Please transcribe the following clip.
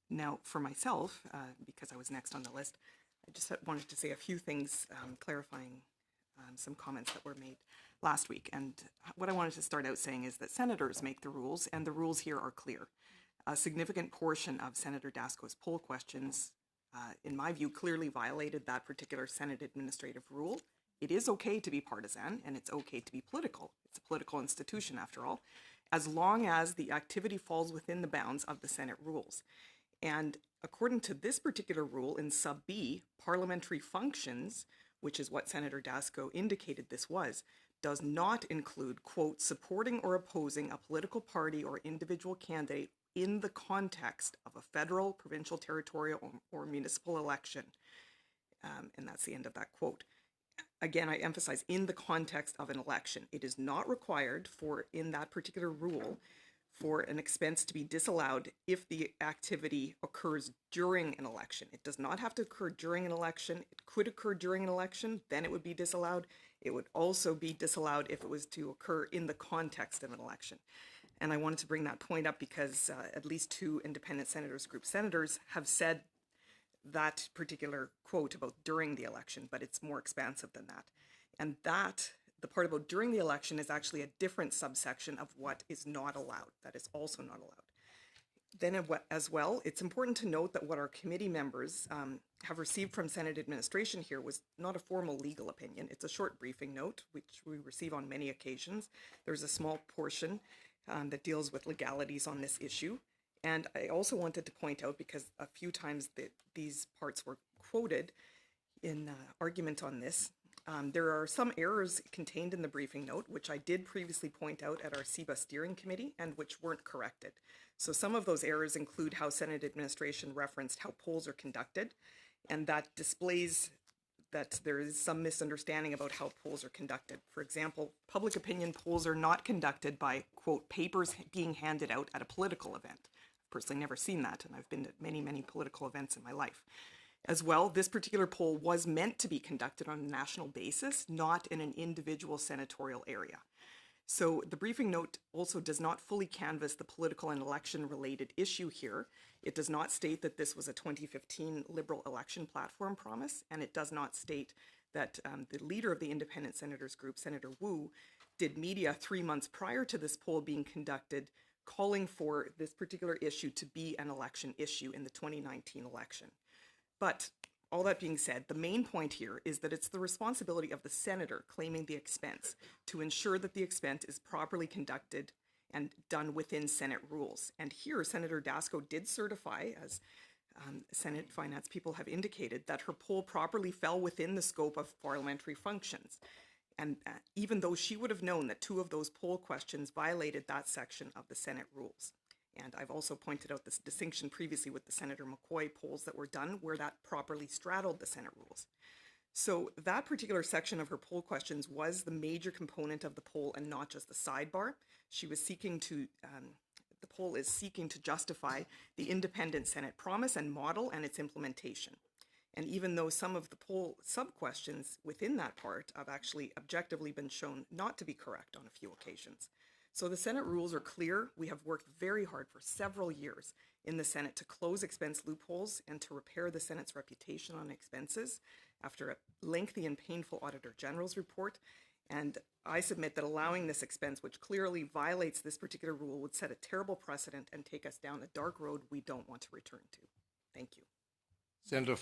Now, for myself, because I was next on the list, I just wanted to say a few things clarifying some comments that were made last week. And what I wanted to start out saying is that senators make the rules, and the rules here are clear. A significant portion of Senator Daskow's poll questions, in my view, clearly violated that particular Senate administrative rule. It is okay to be partisan, and it's okay to be political. It's a political institution, after all, as long as the activity falls within the bounds of the Senate rules. And according to this particular rule in sub B, parliamentary functions, which is what Senator Daskow indicated this was, does not include, quote, supporting or opposing a political party or individual candidate in the context of a federal, provincial, territorial, or municipal election. And that's the end of that quote. Again, I emphasize in the context of an election. It is not required for, in that particular rule, for an expense to be disallowed if the activity occurs during an election. It does not have to occur during an election. It could occur during an election, then it would be disallowed. It would also be disallowed if it was to occur in the context of an election. And I wanted to bring that point up because at least two independent senators group senators have said that particular quote about during the election, but it's more expansive than that. And that, the part about during the election, is actually a different subsection of what is not allowed. That is also not allowed. Then as well, it's important to note that what our committee members have received from Senate administration here was not a formal legal opinion. It's a short briefing note, which we receive on many occasions. There's a small portion that deals with legalities on this issue. And I also wanted to point out, because a few times these parts were quoted in argument on this, there are some errors contained in the briefing note, which I did previously point out at our CIBA steering committee and which weren't corrected. So some of those errors include how Senate administration referenced how polls are conducted, and that displays that there is some misunderstanding about how polls are conducted. For example, public opinion polls are not conducted by, quote, papers being handed out at a political event. I've personally never seen that, and I've been to many, many political events in my life. As well, this particular poll was meant to be conducted on a national basis, not in an individual senatorial area. So the briefing note also does not fully canvass the political and election-related issue here. It does not state that this was a 2015 Liberal election platform promise, and it does not state that the leader of the Independent Senators Group, Senator Wu, did media 3 months prior to this poll being conducted, calling for this particular issue to be an election issue in the 2019 election. But all that being said, the main point here is that it's the responsibility of the senator claiming the expense to ensure that the expense is properly conducted and done within Senate rules. And here, Senator Daskow did certify, as Senate finance people have indicated, that her poll properly fell within the scope of parliamentary functions. And even though she would have known that 2 of those poll questions violated that section of the Senate rules. And I've also pointed out this distinction previously with the Senator McCoy polls that were done where that properly straddled the Senate rules. So that particular section of her poll questions was the major component of the poll and not just the sidebar. She was seeking to, the poll is seeking to justify the independent Senate promise and model and its implementation. And even though some of the poll sub-questions within that part have actually objectively been shown not to be correct on a few occasions. So the Senate rules are clear. We have worked very hard for several years in the Senate to close expense loopholes and to repair the Senate's reputation on expenses after a lengthy and painful Auditor General's report. And I submit that allowing this expense, which clearly violates this particular rule, would set a terrible precedent and take us down a dark road we don't want to return to. Thank you. Senator